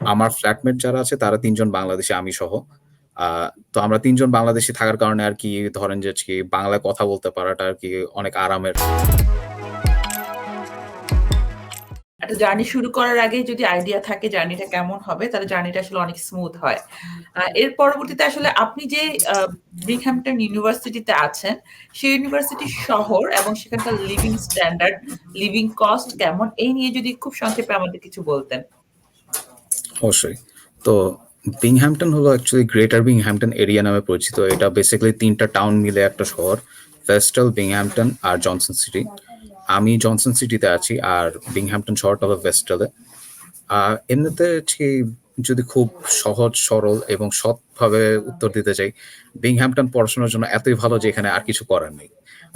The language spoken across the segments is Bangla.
আমার ফ্ল্যাটমেট যারা আছে তারা ৩ জন বাংলাদেশী, আমি সহ। আ তো আমরা ৩ জন বাংলাদেশী থাকার কারণে আরকি ধরেন যে বাংলায় কথা বলতে পারাটা আরকি অনেক আরামের। একটা জার্নি শুরু করার আগেই যদি আইডিয়া থাকে জার্নিটা কেমন হবে, তাহলে জার্নিটা আসলে অনেক স্মুথ হয়। এর পরবর্তীতে আসলে আপনি যে ব্রিংহ্যামটন ইউনিভার্সিটিতে আছেন, সেই ইউনিভার্সিটির শহর এবং সেখানকার লিভিং স্ট্যান্ডার্ড, লিভিং কস্ট কেমন? এই নিয়ে যদি খুব সংক্ষেপে আমাদের কিছু বলতেন। অবশ্যই। তো বিংহ্যামটন হলো অ্যাকচুয়ালি গ্রেটার বিংহ্যামটন এরিয়া নামে পরিচিত। এটা বেসিক্যালি ৩ টা টাউন মিলে একটা শহর। ভেস্টাল, বিংহ্যামটন আর জনসন সিটি। আমি জনসন সিটিতে আছি আর বিংহ্যামটন শহরটা হলো ভেস্টালে। এমনিতে যদি খুব সহজ সরল এবং সৎভাবে উত্তর দিতে চাই, বিংহ্যামটন পড়াশোনার জন্য এতই ভালো যে এখানে আর কিছু করার নেই।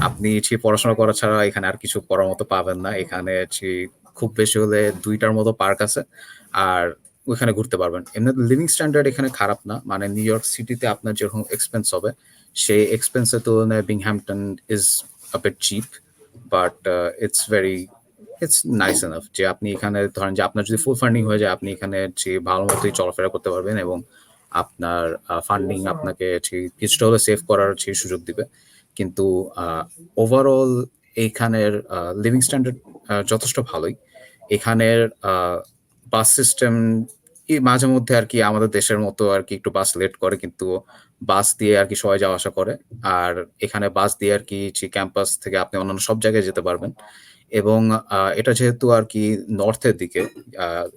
আপনি পড়াশোনা করা ছাড়া এখানে আর কিছু করার মতো পাবেন না। এখানে খুব বেশি হলে ২ টার মতো পার্ক আছে। আর ওইখানে ঘুরতে পারবেন। এমনিতে লিভিং স্ট্যান্ডার্ড এখানে খারাপ না। মানে নিউ ইয়র্ক সিটিতে আপনার যেরকম এক্সপেন্স হবে, সেই এক্সপেন্সের তুলনায় Binghamton is a bit cheap. But it's nice enough যে আপনি এখানে ধরেন যে আপনার যদি ফুল ফান্ডিং হয়ে যায়, আপনি এখানে ভালো মতোই চলাফেরা করতে পারবেন এবং আপনার ফান্ডিং আপনাকে কিছুটা হলে সেভ করার সুযোগ দিবে। কিন্তু ওভারঅল এইখানের লিভিং স্ট্যান্ডার্ড যথেষ্ট ভালোই। এখানের বাস সিস্টেম মাঝে মধ্যে আরকি আমাদের দেশের মতো আরকি একটু বাস লেট করে, কিন্তু বাস দিয়ে আরকি সবাই যাওয়া আসা করে। আর এখানে বাস দিয়ে আরকি ক্যাম্পাস থেকে আপনি অন্যান্য সব জায়গায় যেতে পারবেন। এবং এটা যেহেতু আরকি নর্থের দিকে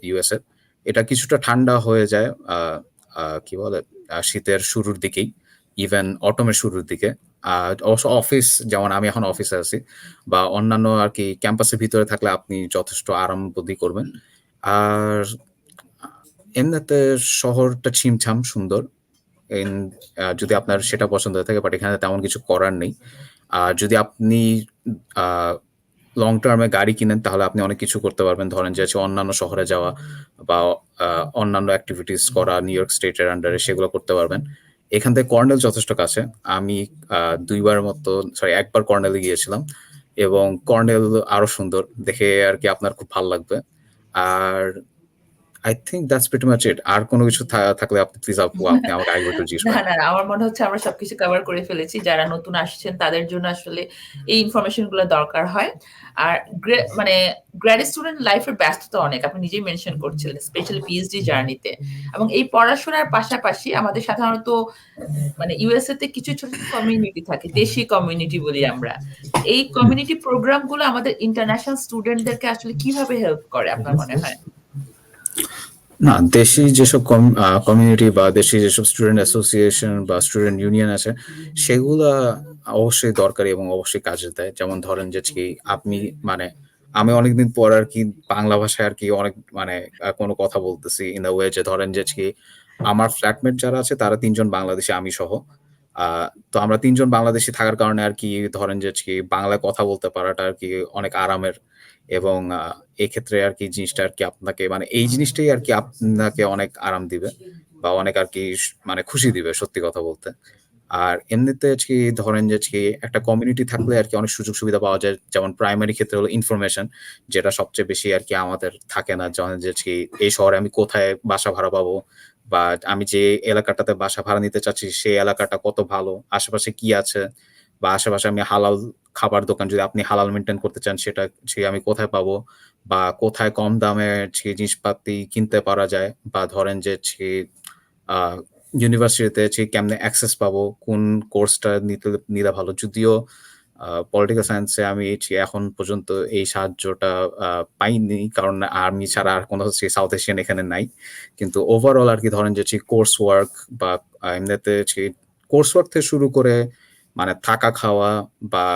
ইউএস এর, এটা কিছুটা ঠান্ডা হয়ে যায় কি বলে শীতের শুরুর দিকেই, ইভেন অটমের শুরুর দিকে। অবশ্য অফিস, যেমন আমি এখন অফিসে আছি বা অন্যান্য আরকি ক্যাম্পাসের ভিতরে থাকলে আপনি যথেষ্ট আরাম বোধই করবেন। আর এমনিতে শহরটা ছিমছাম সুন্দর। যদি আপনার সেটা পছন্দ হয়ে থাকে, বাট এখানে তেমন কিছু করার নেই। আর যদি আপনি লং টার্মে গাড়ি কিনেন তাহলে আপনি অনেক কিছু করতে পারবেন। ধরেন যে অন্যান্য শহরে যাওয়া বা অন্যান্য অ্যাক্টিভিটিস করা নিউ ইয়র্ক স্টেটের আন্ডারে, সেগুলো করতে পারবেন। এখান থেকে কর্নেল যথেষ্ট কাছে। আমি ২ বারের মতো, একবার কর্নেলে গিয়েছিলাম এবং কর্নেল আরো সুন্দর দেখে আরকি, আপনার খুব ভাল লাগবে। আর I think that's pretty much it. আর কোনো কিছু থাকলে আপনি প্লিজ আপনি আমাকে আরেকবার জিজ্ঞেস না, করেন। না, আমার মনে হচ্ছে আমরা সবকিছু কভার করে ফেলেছি। যারা নতুন আসছেন তাদের জন্য আসলে এই ইনফরমেশন গুলো দরকার হয়। আর মানে গ্র্যাড স্টুডেন্ট লাইফ এর ব্যস্ততা অনেক। আপনি নিজেই মেনশন করছিলেন, স্পেশালি পিএইচডি জার্নিতে। এবং এই পড়াশোনার পাশাপাশি আমাদের সাধারণত মানে ইউএসএ তে কিছু ছোট ছোট কমিউনিটি থাকে, দেশি কমিউনিটি বলি আমরা। এই কমিউনিটি প্রোগ্রাম গুলো আমাদের ইন্টারন্যাশনাল স্টুডেন্টদেরকে আসলে কিভাবে হেল্প করে আপনার মনে হয়? না, দেশি যেসব কমিউনিটি বা দেশি যেসব স্টুডেন্ট অ্যাসোসিয়েশন বা স্টুডেন্ট ইউনিয়ন আছে, সেগুলা অবশ্যই দরকারি এবং অবশ্যই কাজে দেয়। যেমন ধরেন যে আপনি মানে আমি অনেকদিন পর আরকি বাংলা ভাষায় আরকি অনেক কোনো কথা বলতেছি ইন আ ওয়ে যে ধরেন যে আমার ফ্ল্যাটমেট যারা আছে তারা ৩ জন বাংলাদেশী, আমি সহ। আ তো আমরা ৩ জন বাংলাদেশী থাকার কারণে আরকি ধরেন যে বাংলায় কথা বলতে পারাটা আরকি অনেক আরামের। এবং এক্ষেত্রে আরকি জিনিসটা আরকি আপনাকে এই জিনিসটাই আরকি আপনাকে অনেক আরাম দিবে বা অনেক আরকি খুশি দিবে, সত্যি কথা বলতে। আর এমনিতে ধরেন যে একটা কমিউনিটি থাকলে আরকি অনেক সুযোগ সুবিধা পাওয়া যায়। যেমন প্রাইমারি ক্ষেত্রে হলো ইনফরমেশন, যেটা সবচেয়ে বেশি আরকি আমাদের থাকে না। যেমন যে এই শহরে আমি কোথায় বাসা ভাড়া পাবো বা আমি যে এলাকাটাতে বাসা ভাড়া নিতে চাচ্ছি সেই এলাকাটা কত ভালো, আশেপাশে কি আছে বা আশেপাশে আমি হালাল খাবার দোকান, যদি আপনি হালাল মেইনটেইন করতে চান, সেটা আমি কোথায় পাবো বা কোথায় কম দামে জিনিসপাতি কিনতে পারা যায়, বা ধরেন যে আ ইউনিভার্সিটিতে কেমনে অ্যাক্সেস পাবো, কোন কোর্সটা নিলে ভালো। যদিও পলিটিক্যাল সায়েন্সে আমি এখন পর্যন্ত এই সাহায্যটা পাইনি। কারণ আমি ছাড়া আর কোনো সাউথ এশিয়ান এখানে নাই। কিন্তু ওভারঅল আরকি ধরেন যে কোর্স ওয়ার্ক বা এমনিতে কোর্স ওয়ার্ক থেকে শুরু করে থাকা খাওয়া বা